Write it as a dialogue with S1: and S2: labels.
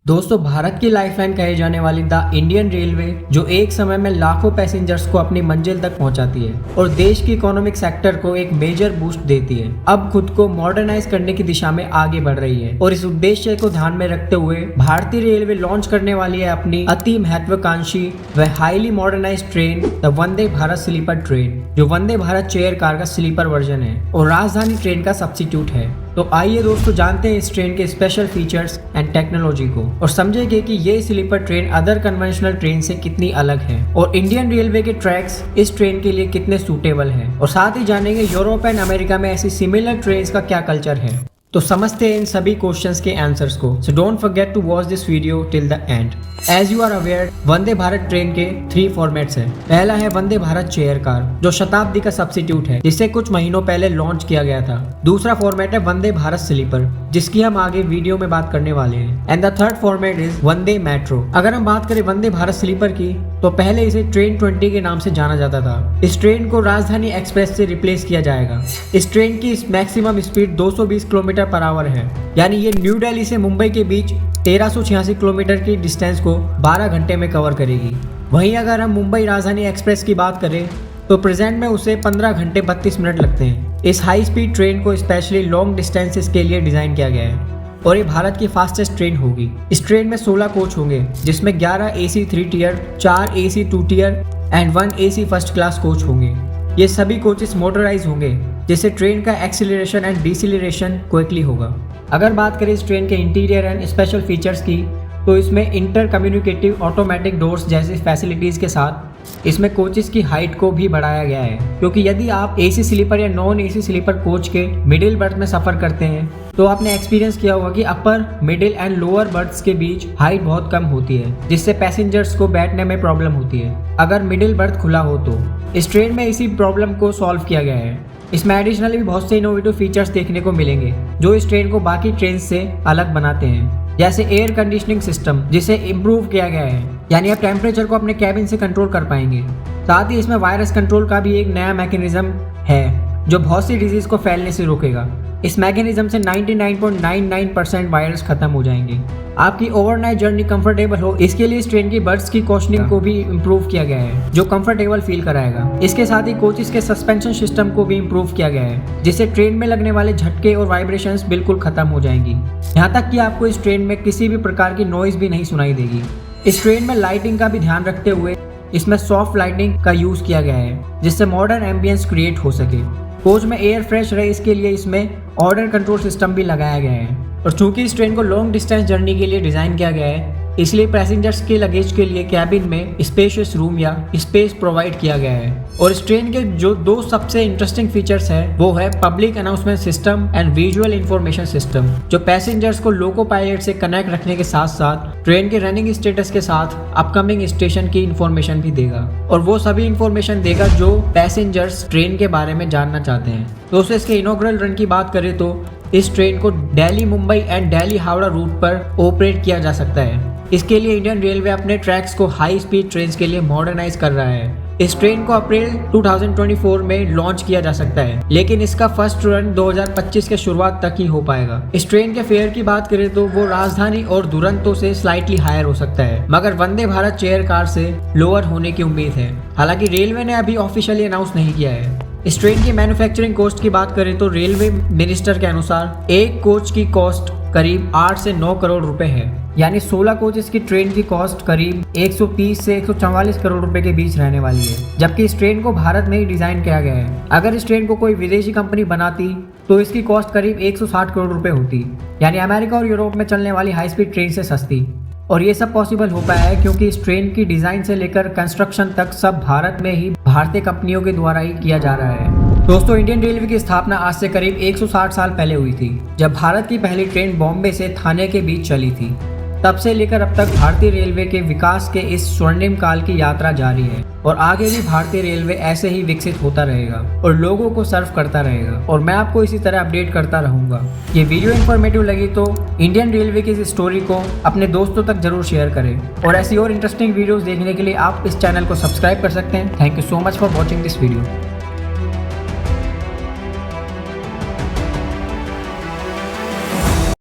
S1: दोस्तों, भारत की लाइफलाइन कहे जाने वाली द इंडियन रेलवे जो एक समय में लाखों पैसेंजर्स को अपनी मंजिल तक पहुंचाती है और देश की इकोनॉमिक सेक्टर को एक मेजर बूस्ट देती है, अब खुद को मॉडर्नाइज करने की दिशा में आगे बढ़ रही है। और इस उद्देश्य को ध्यान में रखते हुए भारतीय रेलवे लॉन्च करने वाली है अपनी अति महत्वाकांक्षी व highly modernize train the Vande Bharat sleeper train, जो वंदे भारत चेयर कार का स्लीपर वर्जन है और राजधानी ट्रेन का सब्स्टिट्यूट है। तो आइए दोस्तों जानते हैं इस ट्रेन के स्पेशल फीचर्स एंड टेक्नोलॉजी को और समझेंगे कि ये sleeper train other conventional train से कितनी अलग है और इंडियन रेलवे के ट्रैक्स इस ट्रेन के लिए कितने सूटेबल हैं, और साथ ही जानेंगे यूरोप एंड अमेरिका में ऐसी सिमिलर ट्रेन का क्या कल्चर है। तो समझते हैं इन सभी क्वेश्चंस के आंसर्स को। So don't forget to watch this video till the end. As you are aware, Vande Bharat train के 3 फॉर्मेट्स हैं। पहला है वंदे भारत चेयर कार, जो शताब्दी का सब्स्टिट्यूट है, जिसे कुछ महीनों पहले लॉन्च किया गया था। दूसरा फॉर्मेट है वंदे भारत स्लीपर, जिसकी हम आगे वीडियो में बात करने वाले हैं। And the third format is Vande metro. अगर हम बात करें वंदे भारत स्लीपर की, तो पहले इसे ट्रेन 20 के नाम से जाना जाता था। इस ट्रेन को राजधानी एक्सप्रेस से रिप्लेस किया जाएगा। इस ट्रेन की maximum speed 220 kilometre per hour है, यानी ये न्यू दिल्ली से मुंबई के बीच 1386 किलोमीटर की डिस्टेंस को 12 घंटे में कवर करेगी। वहीं अगर हम मुंबई राजधानी एक्सप्रेस की बात करें तो प्रेजेंट में उसे 15 घंटे 32 मिनट लगते हैं। इस हाई स्पीड ट्रेन को स्पेशली लॉन्ग डिस्टेंसेस के लिए डिज़ाइन किया गया है और ये भारत की फास्टेस्ट ट्रेन होगी। इस ट्रेन में 16 कोच होंगे, जिसमें 11 AC 3 tier, 4 AC 2 tier and 1 AC first class coach होंगे। ये सभी कोचेस मोटराइज होंगे, जिससे ट्रेन का एक्सीलरेशन एंड डिसीलरेशन क्विकली होगा। अगर बात करें इस ट्रेन के इंटीरियर एंड स्पेशल फीचर्स की, तो इसमें इंटर कम्युनिकेटिव ऑटोमेटिक डोर्स जैसी फैसिलिटीज़ के साथ इसमें कोचेस की हाइट को भी बढ़ाया गया है, क्योंकि यदि आप AC स्लीपर या नॉन AC स्लीपर कोच के मिडिल बर्थ में सफ़र करते हैं तो आपने एक्सपीरियंस किया होगा कि अपर, मिडिल एंड लोअर बर्थ्स के बीच हाइट बहुत कम होती है, जिससे पैसेंजर्स को बैठने में प्रॉब्लम होती है अगर मिडिल बर्थ खुला हो तो। इस ट्रेन में इसी प्रॉब्लम को सॉल्व किया गया है। इसमें एडिशनली भी बहुत से इनोवेटिव फीचर्स देखने को मिलेंगे जो इस ट्रेन को बाकी ट्रेन से अलग बनाते हैं, जैसे एयर कंडीशनिंग सिस्टम, जिसे इम्प्रूव किया गया है, यानी आप टेम्परेचर को अपने कैबिन से कंट्रोल कर पाएंगे। साथ ही इसमें वायरस कंट्रोल का भी एक नया मैकेनिज्म है जो बहुत सी डिजीज को फैलने से रोकेगा। इस मैकेनिज्म से 99.99% वायरस खत्म हो जाएंगे। आपकी ओवरनाइट जर्नी कंफर्टेबल हो, इसके लिए इस ट्रेन की बर्थ्स की कुशनिंग को भी इम्प्रूव किया गया है, जो कंफर्टेबल फील कराएगा। इसके साथ ही कोचेस के सस्पेंशन सिस्टम को भी इम्प्रूव किया गया है, जिससे ट्रेन में लगने वाले झटके और वाइब्रेशंस बिल्कुल खत्म हो जाएंगी। यहाँ तक कि आपको इस ट्रेन में किसी भी प्रकार की नॉइज भी नहीं सुनाई देगी। इस ट्रेन में लाइटिंग का भी ध्यान रखते हुए इसमें सॉफ्ट लाइटिंग का यूज किया गया है, जिससे मॉडर्न एम्बियंस क्रिएट हो सके। कोच में एयर फ्रेश रहे, इसके लिए इसमें ऑर्डर कंट्रोल सिस्टम भी लगाया गया है। और चूंकि इस ट्रेन को लॉन्ग डिस्टेंस जर्नी के लिए डिज़ाइन किया गया है, इसलिए पैसेंजर्स के लगेज के लिए कैबिन में स्पेशियस रूम या स्पेस प्रोवाइड किया गया है। और इस ट्रेन के जो 2 सबसे इंटरेस्टिंग फीचर्स है वो है public announcement system and visual information system, जो पैसेंजर्स को लोको पायलट से कनेक्ट रखने के साथ साथ ट्रेन के रनिंग स्टेटस के साथ अपकमिंग स्टेशन की इंफॉर्मेशन भी देगा, और वो सभी इंफॉर्मेशन देगा जो पैसेंजर्स ट्रेन के बारे में जानना चाहते हैं। दोस्तों, इसके इनॉग्रल रन की बात करें तो इस ट्रेन को दिल्ली मुंबई एंड दिल्ली हावड़ा रूट पर ऑपरेट किया जा सकता है। इसके लिए इंडियन रेलवे अपने ट्रैक्स को हाई स्पीड ट्रेन के लिए मॉडर्नाइज कर रहा है। इस ट्रेन को अप्रैल 2024 में लॉन्च किया जा सकता है, लेकिन इसका फर्स्ट रन 2025 के शुरुआत तक ही हो पाएगा। इस ट्रेन के फेयर की बात करें तो वो राजधानी और दुरंतो से स्लाइटली हायर हो सकता है, मगर वंदे भारत चेयर कार से लोअर होने की उम्मीद है। हालांकि रेलवे ने अभी ऑफिशियली अनाउंस नहीं किया है। इस ट्रेन की मैन्युफैक्चरिंग कॉस्ट की बात करें तो रेलवे मिनिस्टर के अनुसार एक कोच की कॉस्ट करीब 8 से 9 करोड़ रुपए है, यानी 16 कोचेस की ट्रेन की कॉस्ट करीब 130 से 144 करोड़ रुपए के बीच रहने वाली है, जबकि इस ट्रेन को भारत में ही डिजाइन किया गया है। अगर इस ट्रेन को कोई विदेशी कंपनी बनाती तो इसकी कॉस्ट करीब 160 करोड़ रुपए होती, यानी अमेरिका और यूरोप में चलने वाली हाई स्पीड ट्रेन से सस्ती। और ये सब पॉसिबल हो पाया है क्योंकि इस ट्रेन की डिजाइन से लेकर कंस्ट्रक्शन तक सब भारत में ही भारतीय कंपनियों के द्वारा ही किया जा रहा है। दोस्तों, इंडियन रेलवे की स्थापना आज से करीब 160 साल पहले हुई थी, जब भारत की पहली ट्रेन बॉम्बे से थाने के बीच चली थी। तब से लेकर अब तक भारतीय रेलवे के विकास के इस स्वर्णिम काल की यात्रा जारी है और आगे भी भारतीय रेलवे ऐसे ही विकसित होता रहेगा और लोगों को सर्व करता रहेगा, और मैं आपको इसी तरह अपडेट करता रहूंगा। ये वीडियो इन्फॉर्मेटिव लगी तो इंडियन रेलवे की इस स्टोरी को अपने दोस्तों तक जरूर शेयर करें, और ऐसी और इंटरेस्टिंग वीडियोस देखने के लिए आप इस चैनल को सब्सक्राइब कर सकते हैं। Thank you so much for watching this video.